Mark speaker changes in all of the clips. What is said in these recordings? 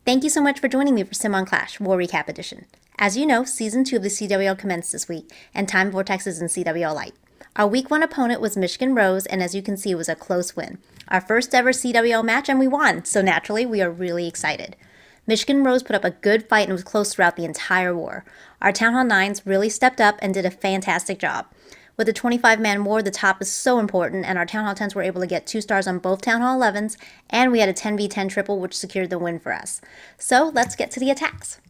Speaker 1: Thank you so much for joining me for Sim on Clash, War Recap Edition. As you know, Season 2 of the CWL commenced this week, and Time Vortex is in CWL Light. Our Week 1 opponent was Michigan Rose, and as you can see, it was a close win. Our first ever CWL match, and we won, so naturally, we are really excited. Michigan Rose put up a good fight and was close throughout the entire war. Our Town Hall 9s really stepped up and did a fantastic job. With the 25-man war, the top is so important, and our Town Hall 10s were able to get 2 stars on both Town Hall 11s, and we had a 10v10 triple, which secured the win for us. So let's get to the attacks.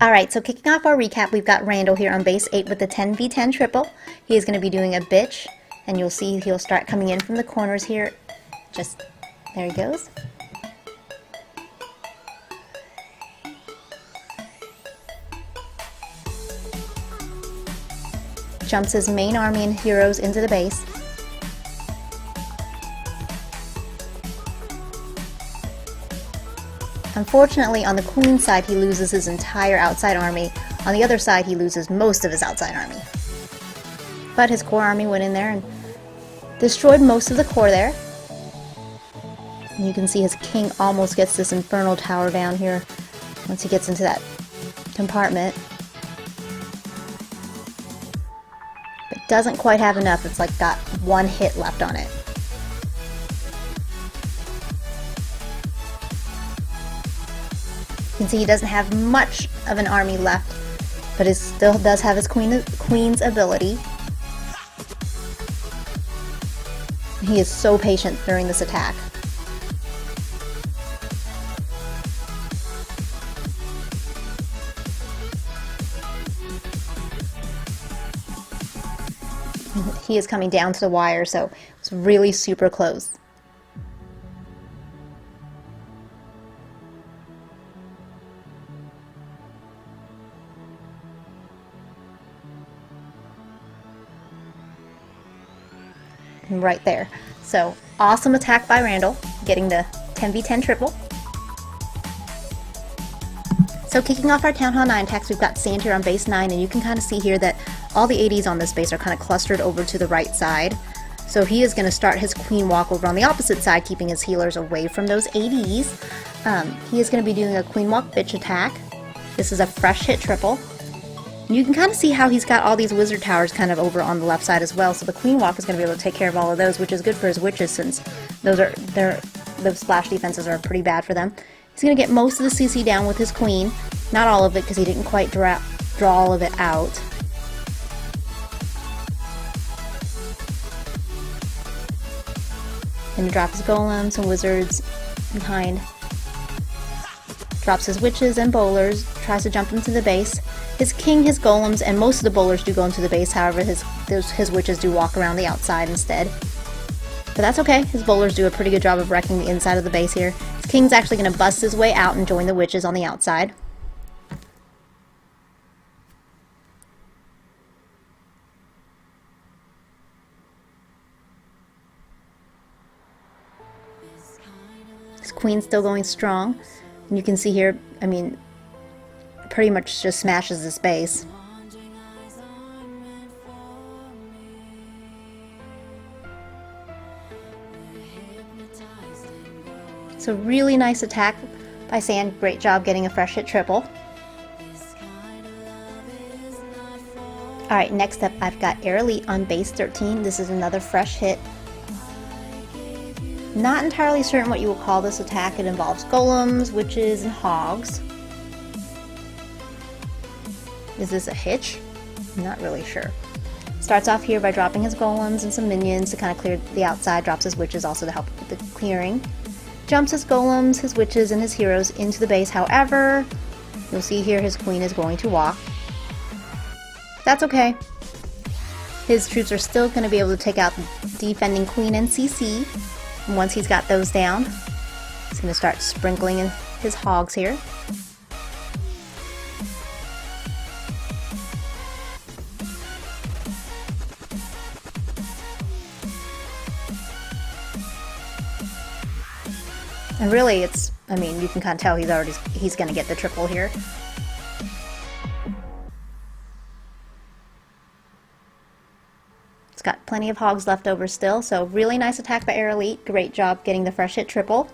Speaker 1: Alright, so kicking off our recap, we've got Randall here on base 8 with the 10v10 triple. He is going to be doing a bitch, and you'll see he'll start coming in from the corners here. Just, there he goes. Jumps his main army and heroes into the base. Unfortunately, on the queen side, he loses his entire outside army. On the other side, he loses most of his outside army. But his core army went in there and destroyed most of the core there. And you can see his king almost gets this infernal tower down here once he gets into that compartment. Doesn't quite have enough. It's like got one hit left on it. You can see he doesn't have much of an army left, but he still does have his queen's ability. He is so patient during this attack. He is coming down to the wire, so it's really super close. Right there. So awesome attack by Randall, getting the 10v10 triple. So kicking off our Town Hall 9 attacks, we've got Sand here on base 9, and you can kind of see here that all the ADs on this base are kind of clustered over to the right side. So he is going to start his queen walk over on the opposite side, keeping his healers away from those ADs. He is going to be doing a queen walk bitch attack. This is a fresh hit triple. You can kind of see how he's got all these wizard towers kind of over on the left side as well, so the queen walk is going to be able to take care of all of those, which is good for his witches since those splash defenses are pretty bad for them. He's going to get most of the CC down with his queen. Not all of it because he didn't quite draw all of it out. Going to drop his golems and wizards behind. Drops his witches and bowlers. Tries to jump into the base. His king, his golems, and most of the bowlers do go into the base. However, his witches do walk around the outside instead. But that's okay. His bowlers do a pretty good job of wrecking the inside of the base here. His king's actually going to bust his way out and join the witches on the outside. His queen's still going strong. And you can see here, I mean, pretty much just smashes this base. So really nice attack by Sand. Great job getting a fresh hit triple. Alright, next up I've got Air Elite on base 13. This is another fresh hit. Not entirely certain what you will call this attack. It involves golems, witches, and hogs. Is this a hitch? I'm not really sure. Starts off here by dropping his golems and some minions to kind of clear the outside. Drops his witches also to help with the clearing. Jumps his golems, his witches, and his heroes into the base. However, you'll see here his queen is going to walk. That's okay. His troops are still going to be able to take out the defending queen and CC. And once he's got those down, he's going to start sprinkling in his hogs here. And really, it's, I mean, you can kind of tell he's going to get the triple here. It's got plenty of hogs left over still, so really nice attack by Air Elite. Great job getting the fresh hit triple.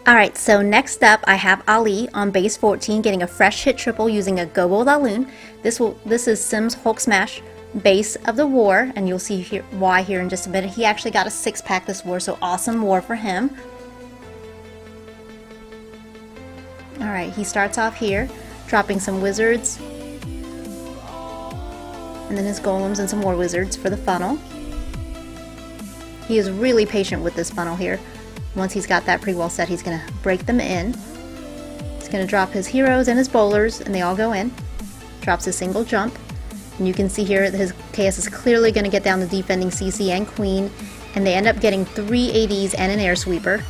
Speaker 1: Alright, so next up I have Ali on base 14 getting a fresh hit triple using a Gobo Laloon. This is Sims Hulk Smash base of the war, and you'll see why here in just a minute. He actually got a 6-pack this war, so awesome war for him. Alright, he starts off here, dropping some wizards, and then his golems and some more wizards for the funnel. He is really patient with this funnel here. Once he's got that pretty well set, he's going to break them in. He's going to drop his heroes and his bowlers, and they all go in. Drops a single jump. And you can see here that his KS is clearly going to get down the defending CC and Queen, and they end up getting 3 ADs and an air sweeper.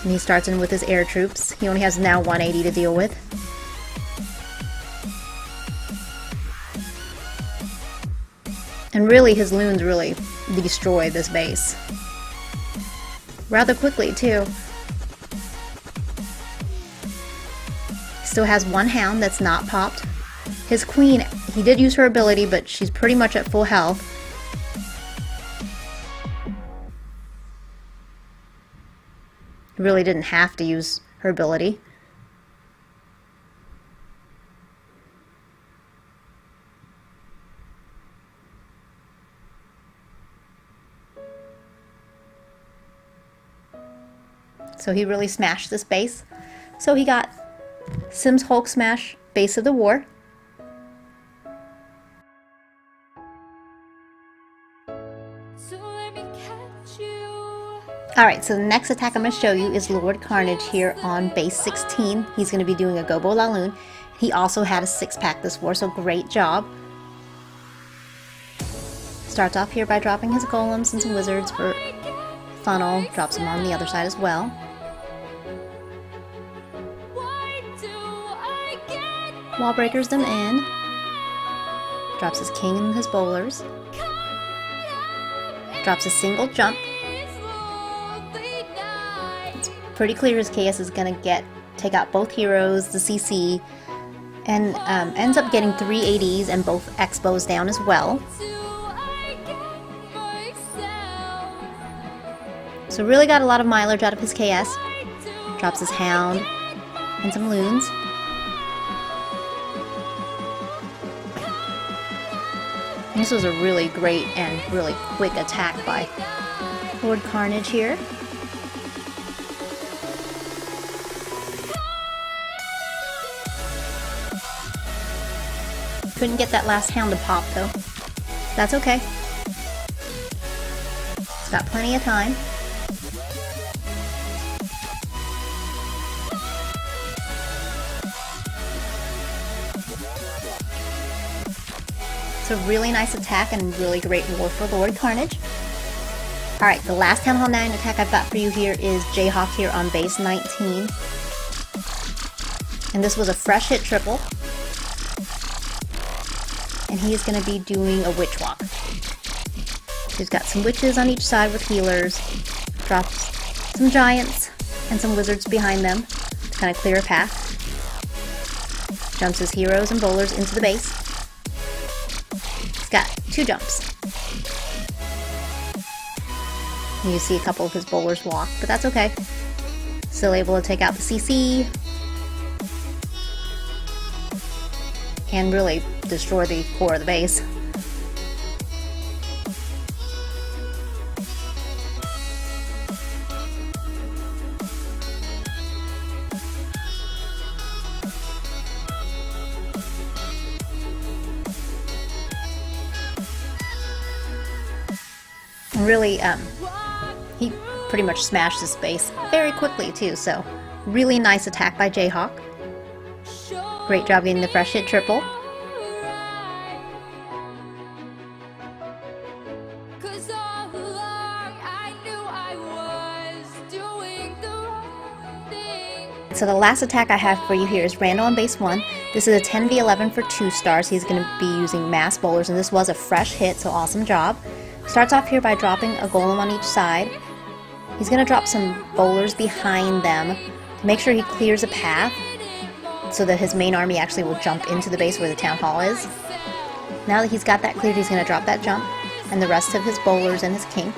Speaker 1: And he starts in with his air troops. He only has now 1 AD to deal with. And really, his loons really destroy this base. Rather quickly, too. He still has 1 hound that's not popped. His queen, he did use her ability, but she's pretty much at full health. He really didn't have to use her ability. So he really smashed this base. So he got Sims Hulk Smash base of the war. Alright, so the next attack I'm going to show you is Lord Carnage here on base 16. He's going to be doing a Gobo Laloon. He also had a 6-pack this war, so great job. Starts off here by dropping his golems and some wizards for funnel. Drops them on the other side as well. Wall breakers them in. Drops his king and his bowlers. Drops a single jump. It's pretty clear his KS is going to take out both heroes, the CC, and ends up getting 3 ADs and both Expos down as well. So really got a lot of mileage out of his KS. Drops his hound and some loons. This was a really great and really quick attack by Lord Carnage here. Couldn't get that last hound to pop though. That's okay. He's got plenty of time. It's a really nice attack and really great war for Lord Carnage. Alright, the last Town Hall 9 attack I've got for you here is Jayhawk here on base 19. And this was a fresh hit triple. And he is going to be doing a witch walk. He's got some witches on each side with healers. Drops some giants and some wizards behind them to kind of clear a path. Jumps his heroes and bowlers into the base. He's got 2 jumps. And you see a couple of his bowlers walk, but that's okay. Still able to take out the CC. And really destroy the core of the base. And really, he pretty much smashed this base very quickly too, so really nice attack by Jayhawk. Great job getting the fresh hit triple. So the last attack I have for you here is Randall on base 1. This is a 10v11 for 2 stars. He's going to be using mass bowlers, and this was a fresh hit, so awesome job. Starts off here by dropping a golem on each side. He's going to drop some bowlers behind them to make sure he clears a path so that his main army actually will jump into the base where the town hall is. Now that he's got that cleared, he's going to drop that jump and the rest of his bowlers and his king.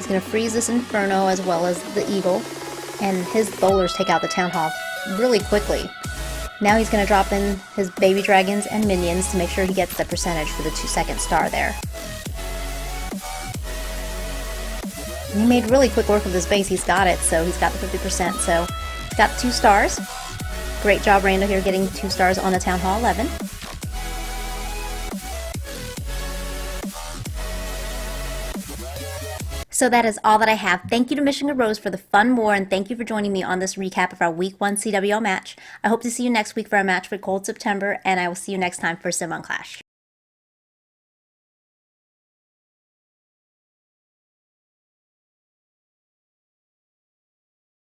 Speaker 1: He's going to freeze this Inferno as well as the Eagle, and his bowlers take out the Town Hall really quickly. Now he's going to drop in his baby dragons and minions to make sure he gets the percentage for the 2-second star there. And he made really quick work of this base. He's got it, so he's got the 50%. So he's got 2 stars. Great job, Randall, here getting 2 stars on the Town Hall 11. So that is all that I have. Thank you to Michigan Rose for the fun war, and thank you for joining me on this recap of our Week 1 CWL match. I hope to see you next week for our match for Cold September, and I will see you next time for Sim on Clash.